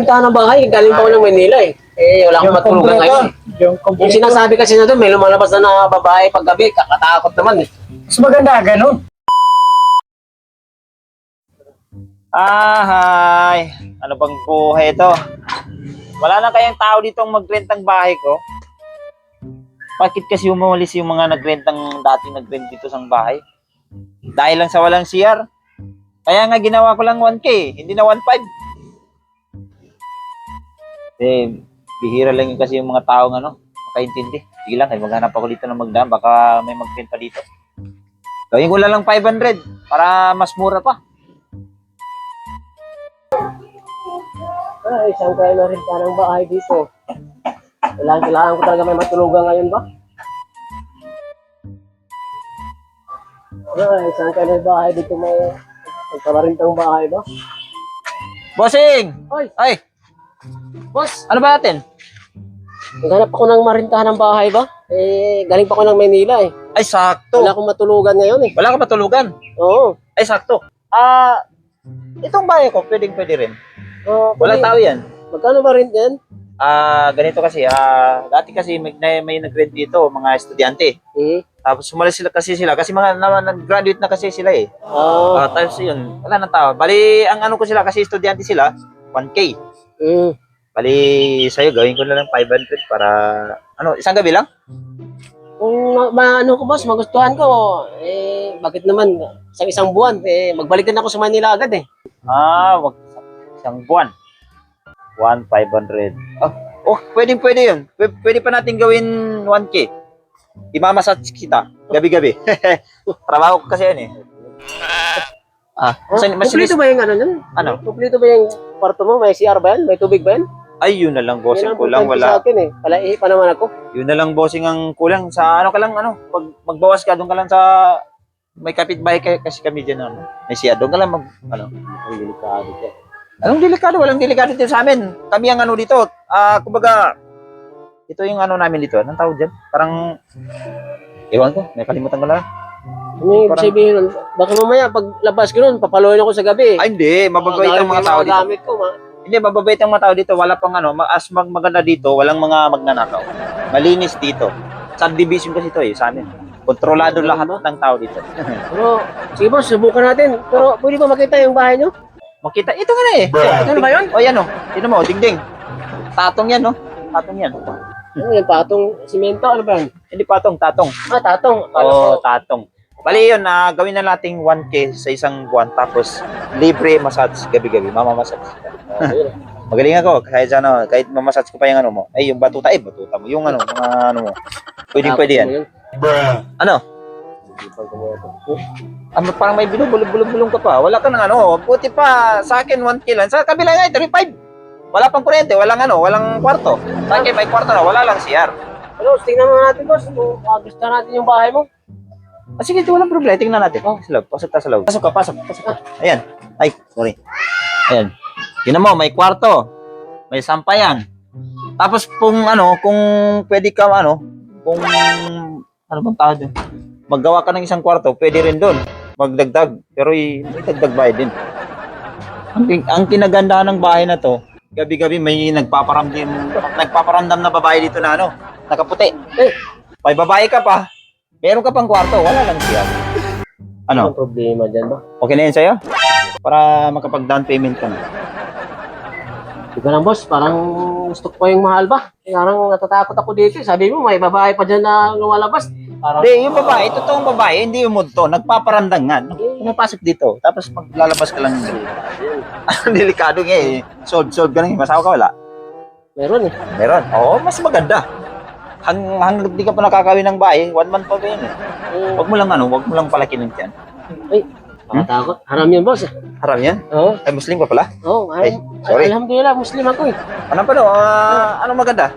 Punta ng bahay, galing pa ako ng Manila eh. Wala akong matulugan ngayon eh. Yung sinasabi kasi na doon, may lumalabas na babae paggabi, kakatakot naman eh. Mas maganda ganun. Hi! Ano bang buhay ito? Wala na kayang tao dito ang mag-rent ng bahay ko? Bakit kasi umawalis yung mga nag-rentang dating nag-rent dito sa bahay? Dahil lang sa walang CR. Kaya nga ginawa ko lang 1K, hindi na 1.5. Bihira lang yung kasi yung mga taong makaintindi. Sige lang, maghanap ako dito ng magdaan, baka may mag-rent pa dito. Gawin ko lang 500 para mas mura pa. Isang kaya na rin ng bahay dito. Kailangan ko talaga may matulugan ngayon ba? Isang kaya ng bahay dito may magkamarintang bahay ba? Bossing! Hoy! Ay! Boss! Ano ba natin? Naghanap ako ng marintahan ng bahay ba? Galing pa ako ng Manila eh. Ay, sakto. Wala akong matulugan ngayon eh. Wala ka matulugan. Oo. Ay, sakto. Itong bahay ko, pwede rin. Walang tao yan. Magkano ba rin yan? Ganito kasi, dati kasi may nag-rent dito, mga estudyante. Tapos sumalis kasi kasi mga nag-graduate na kasi sila eh. Tapos yun, wala nang tao. Bali, ang ko sila, kasi estudyante sila, 1K. Bali, sa'yo, gawin ko na lang 500 para, isang gabi lang? Kung ko boss, magustuhan ko, bakit naman, isang buwan, magbalik din ako sa Manila agad eh. Wag isang buwan. 1,500. Pwede yun. Pwede pa natin gawin 1K. Imamasage kita, gabi-gabi. Trabaho ko kasi yan eh. Kumplito ba yung Kumplito ba yung kwarto mo? May CR ba yan? May tubig ba yan? Ay, yun na lang, bossing. Yan ang Kulang, importante sa wala. akin eh. Palaihi pa naman ako. Yun na lang, bossing, ang kulang. Sa ka lang, pag magbawas ka, doon ka lang sa, may kapitbahay kasi kami dyan, may siya, doon ka lang Ang delikado siya. Anong delikado? Walang delikado dito sa amin. Kami ang dito. Kumbaga, ito yung namin dito. Anong tawag dyan? Parang, ewan ko, may kalimutan ko lang. Ano yung sabihin nun? Baka mamaya, pag labas ko nun, papaloyin ako sa gabi. Ay, hindi. Mababait ang mga tao dito. Gamit ko, Hindi, mababait ang mga tao dito. Wala pang maganda dito, walang mga magnanakaw. Malinis dito. Subdivision kasi ito sa amin. Kontrolado lahat ng tao dito. Pero, sige boss, subukan natin. Pero, pwede ba makita yung bahay nyo? Makita, ito nga na eh. Ano ba yun? Yan Tignan mo, dingding. Tatong yan, Tatong yan. Ano yung patong simento? Ano ba yan? Hindi patong, tatong. Tatong. Tatong. Bali yun, gawin na nating 1K sa isang buwan, tapos libre massage gabi-gabi, mama-massage. Magaling ako, kahit mamassage ko pa yung mo. Ay, yung batuta mo. Yung mga mo. Pwede yan. Ano? Parang may bulong ka pa. Wala ka ng buti pa sa akin 1K lang. Sa kabila nga, 35. Wala pang kuryente, walang kwarto. Sa akin may kwarto na, wala lang CR. Pero, tingnan mo natin boss, kung gusto natin yung bahay mo. Sige, walang problema. Tingnan natin. Sa loob. Pasok sa loob. Pasok ka. Ayan. Ay, sorry. Ayan. Tingnan mo, may kwarto. May sampayan. Tapos kung pwede ka, kung, bang tawag doon? Maggawa ka ng isang kwarto, pwede rin doon. Magdagdag. Pero may dagdag bayad din. Ang kinagandahan ng bahay na to, gabi-gabi may nagpaparamdam na babae dito na nakaputi. May babae ka pa. Meron ka pang kwarto, wala lang siya. Ano problema dyan ba? Okay na yun sa'yo? Para makapag-down payment ka na. Di ba lang boss, parang gusto ko yung mahal ba? Parang natatakot ako dito. Sabi mo, may babae pa dyan na lumalabas. Hindi, yung babae, totoong babae, hindi yung mood to. Nagpaparandang nga. Pumapasok dito, tapos maglalabas ka lang. Delikado nga eh. Solve ka na. Masawa ka wala? Meron eh. Meron? Oo, mas maganda. Hanggang di ka pa nakakawin ng bahay, 1 month pa ba yun eh. Wag mo lang palakinin dyan. Ay, nakatakot. Haram yan boss. Haram yan? Oo. Ay, Muslim ka pala? Oo, Ay, sorry. Alhamdulillah, Muslim ako eh. Ano pa anong maganda?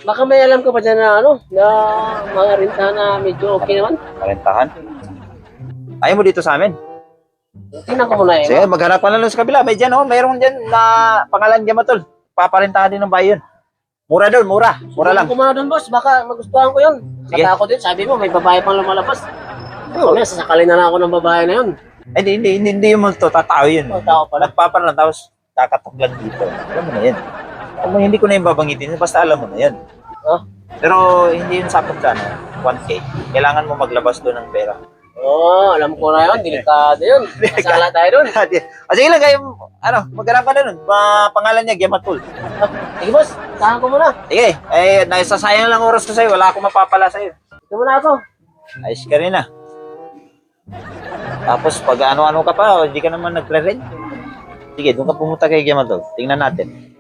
Baka may alam ka pa dyan na na mga rintahan na medyo okay naman. Parentahan? Ayaw mo dito sa amin? Tingnan ko muna eh. Sige, maghanap ka na lang sa kabila. May dyan mayroon dyan na pangalan dyan matol. Paparentahan din ng bahay yun. Mura doon, mura lang. Kung doon boss, baka magustuhan ko yun. Katakot din, sabi mo may babae pang lumalabas. Sasakalin na lang ako ng babae na yun. Hindi yung multo, tatao yun. Tao pala. Nagpaparang, tapos kakatok lang dito. Alam mo na yan. Hindi ko na yung babangitin, basta alam mo na yan. Oh. Pero hindi yun sakot sa 1K. Kailangan mo maglabas doon ng pera. Alam ko na yun. Delikado yun. Masala tayo dun. Sige lang kayo, maghanap ka na nun. Pangalan niya, Gematul. Sige, boss. Saan ko muna. Sige, nasasayang lang oras ko sa'yo. Wala akong mapapala sa'yo. Ito muna ako. Ayos ka rin ah. Tapos pag ano-ano ka pa, hindi ka naman nagre-rent. Sige, doon ka pumunta kay Gematul. Tingnan natin.